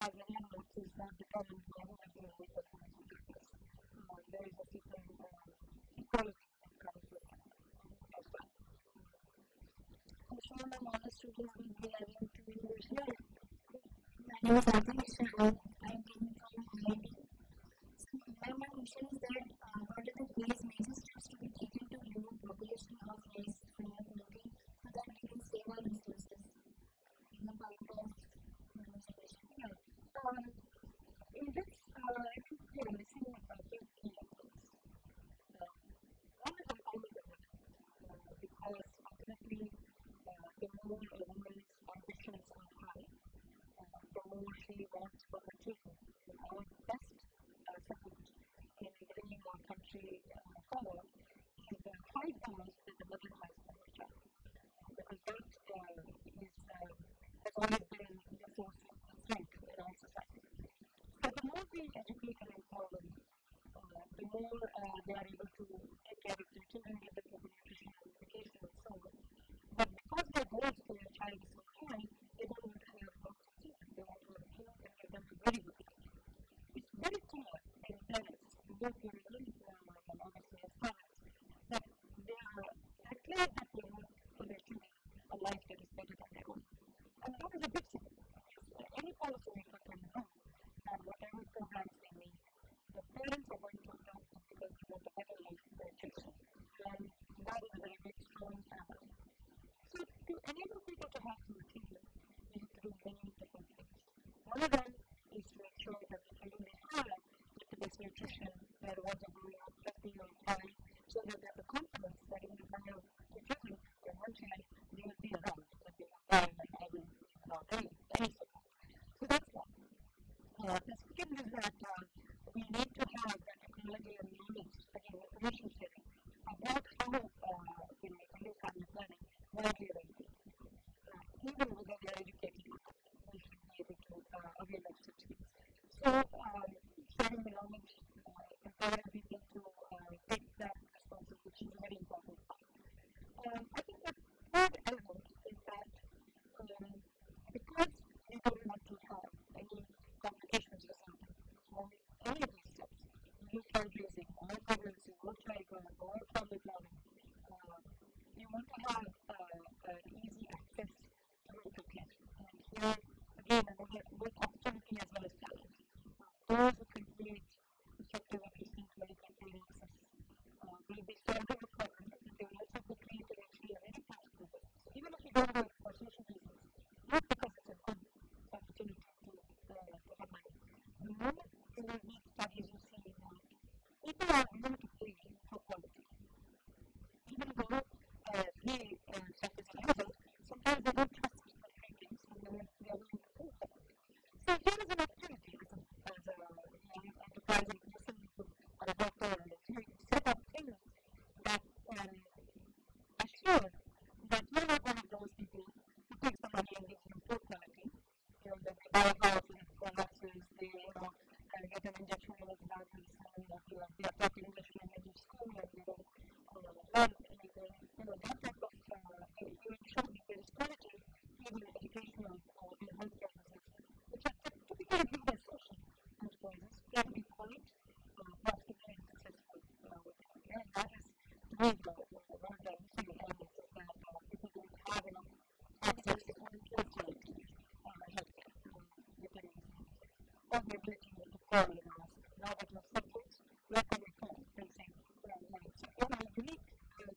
as anyone else, is not determined by who has been with us. There is a certain equality that comes with it as well. For sure, my model students will be having to university. Yeah. My name is Adhish. I'm coming from IIT. So my question is that what are the ways major steps to be taken to remove population of rice from our country so that we can save our resources in the part of conservation? Yeah. In this, I think we are missing a few key elements. One is empowerment of women, because ultimately, the more a woman's ambitions are high, the more she wants for her children. Our best support in bringing our country forward is the high bonds that the mother has for her child, because that has always been the source of strength in our society. So the more we educate and empower women, the more they are able to take care of their children, give them proper nutrition and education and so on. But because their goals for their child is so high, they don't want to have lots of children. They want to have a few and give them a very good life. It's very clear in parents, both women and obviously as parents, that they are clear that they want for their children a life that is better than their own. And that is a big thing. Any policymaker can know that whatever programs they make, the parents are going to adopt them because they want a better life for their children. And that is a very big, strong family. So to enable people to have food children, we have to do many different things. One of them is to make sure that the children they have get the best nutrition, their rewards are growing up healthy and high, so that they have the confidence that even if they have two children, their one child, they will be around, that they will die and I will not any support. So that's one. The second is that we need to have the technology and knowledge, again, information sharing about how we do family planning widely available. Even within their educated people, we should be able to avail of such things. So, sharing the knowledge, empowering people to take that responsibility is a very important part. I think the third element is that because we don't want to have any complications or something on any of these steps, new fundraising, more pregnancy, more childbirth, more family planning, you want to have easy access to medical care. And here, again, both opportunity as well as talent. Those who can create effective, efficient medical care access will be further recovered. They will also be created actually a very practical business. Even if you don't do it for social reasons, not because it's a good opportunity to have money. The moment you will read studies, you see that people are willing to pay for quality. Even though free stuff is available, sometimes they don't trust the free things and they are willing to pay for it. So here is an opportunity as a young enterprising person or a doctor, and if you set up things that can assure that you're not one of those people who takes the money and gives them poor quality. That they buy a house and collapses, they get an injection in his lungs, and they are taught English language in school and they don't learn anything. That type of you ensure that there is quality even in educational and healthcare facilities, which are typically viewed as social enterprises, can be quite profitable and successful with healthcare. And that is, to me, one of the missing elements is that people don't have enough access to full quality healthcare within these areas. Or the ability to call and ask, now that you have cell phones, where can we call? They'll say, so you have a unique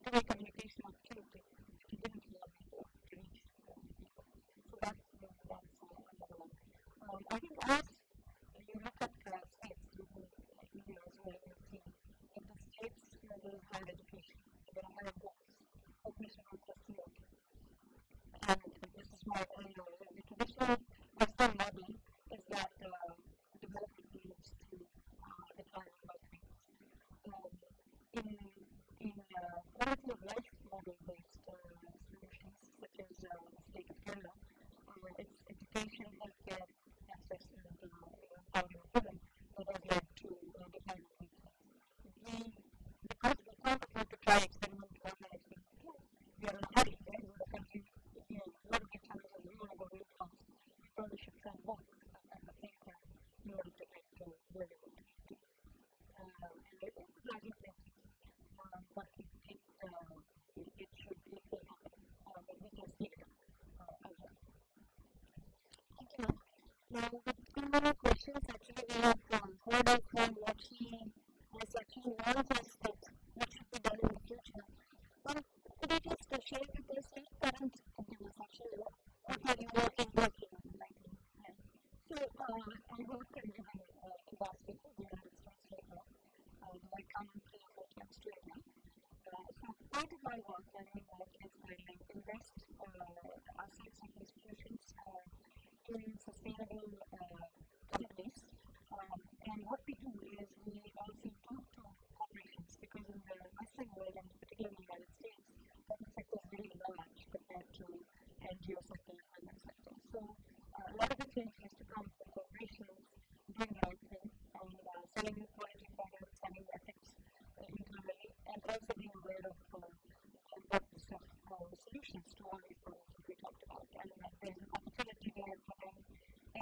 two-way communication opportunity that you didn't have before to reach people. So that's another one. I think as you look at states, like India as well, you see that the states there is higher education, there are higher goals, population growth is slow. And this is why the traditional Western model is that development leads to decline by things. In quality of life model-based solutions, such as the state of Kerala, it's education, healthcare, access, and empowering of women that has led to decline of these things. Because we can't afford to try experiment one and experiment two, we are in a hurry, right? We're a country, a lot of big challenges, we want to go really fast. We order to get to where they want to get to. And it's a gradual process, but it should happen. But we can see it as well. Thank you. Now, with two more questions, actually, we have heard of what she has actually learned as steps, what should be done in the future. Could you just share with us your current activities, actually, what are you working right now? Yeah. So, I work in the basket in the United States right now. My current focus right now. So, part of my work, my main work is I invest assets of institutions in sustainable companies. And what we do is we also talk to corporations because in the Western world, and particularly in the United States, public sector is very large compared to NGO sector and private sector. So a lot of the change has to come from corporations doing the right thing and selling quality products, having ethics internally, and also being aware of importance of solutions to all these problems that we talked about, and that there's an opportunity there for them,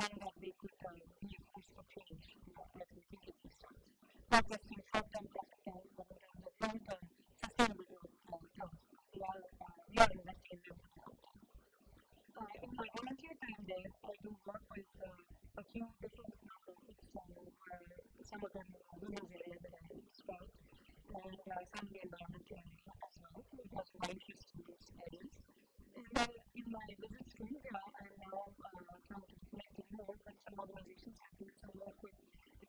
and that they could be a force for change as we think of these things. Not just in short-term profit gains, but in terms of long-term sustainability terms. We are investing in them for the long term. In my volunteer time there, I do work with a few different nonprofits, some of them women's area that I described, and some of the environmental area as well, because of my interest in these areas. And then in my visits to India, I'm now trying to connect more with some organizations that do some work with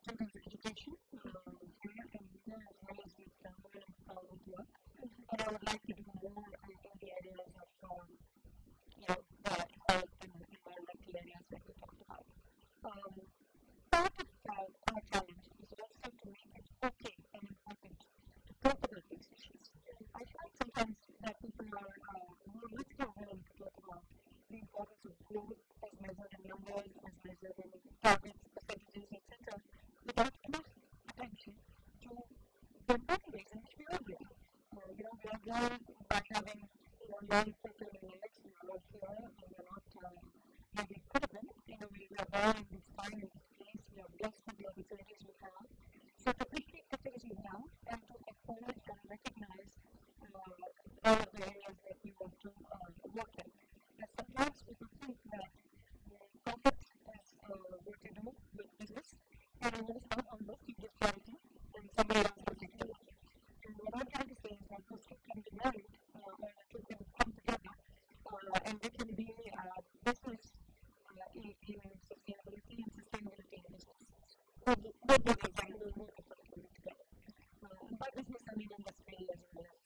children's education here in India, as well as with women empowerment work. And I would like to do more in the areas of the health and environmental areas that we talked about. Part of our challenge is also to make it okay and important to talk about these issues. I find sometimes that people are much more willing to talk about the importance of growth as measured in numbers, as measured in targets, percentages, etc., without enough attention to the important ways in which we all grow. We are growing by having non-fulfilling limits. We are not here, and we are not maybe good at them. We are born in this time, in this place. We are blessed with the opportunities we have. So to quickly put things down and to acknowledge and recognize all of the areas that we want to work in. And sometimes people think that profit is what you do with business, and when it's not on this, you give charity, and somebody else will take care of it. And what I'm trying to say is that those two can be married, or the two can come together, and they can be business in sustainability and sustainability in business. Both of these are working together. By business, I mean industry as well as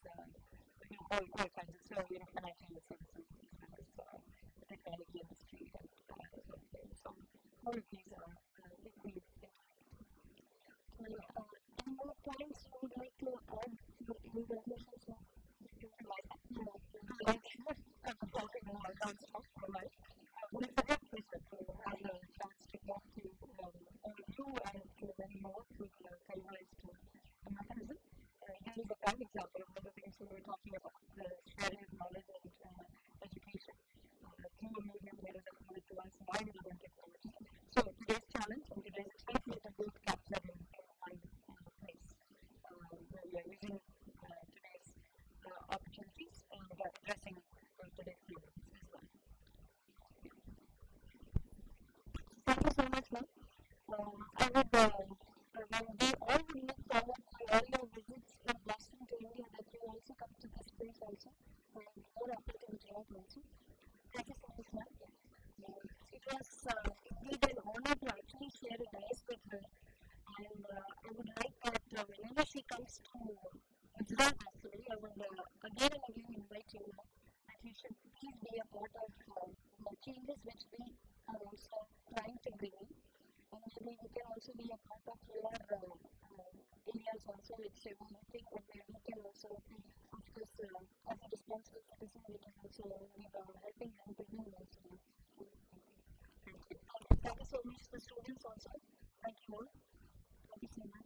all kinds of financial services, as well as the technology industry, and so all of these are equally important. Any more points you would like to add to any resolutions? I'm talking more, I can't stop for a while. But it's a great pleasure to have a chance to talk to all of you and to many more through the televised mechanism. Here is a prime example of one of the things we were talking about, the sharing of knowledge and education through a medium that is available to us by relevant technology. So today's challenge and today's experience is to both capture in one place where we are using today's opportunities and addressing today's problems as well. Thank you so much, ma'am. I would we all would look forward to all your visits from Boston to India, that you also come to this place also, and more opportunity also. Thank you so much, ma'am. It was indeed an honor to actually share a dice with her, and I would like that whenever she comes to Gujarat, actually, I would again and again invite you that you should please be a part of the changes which we are also trying to bring in. And maybe you can also be a part of your areas also, which you think that we can also, of course, as a responsible citizen, we can also be helping and bringing also. Thank you. Thank you so much to the students also. Thank you all. Thank you so much.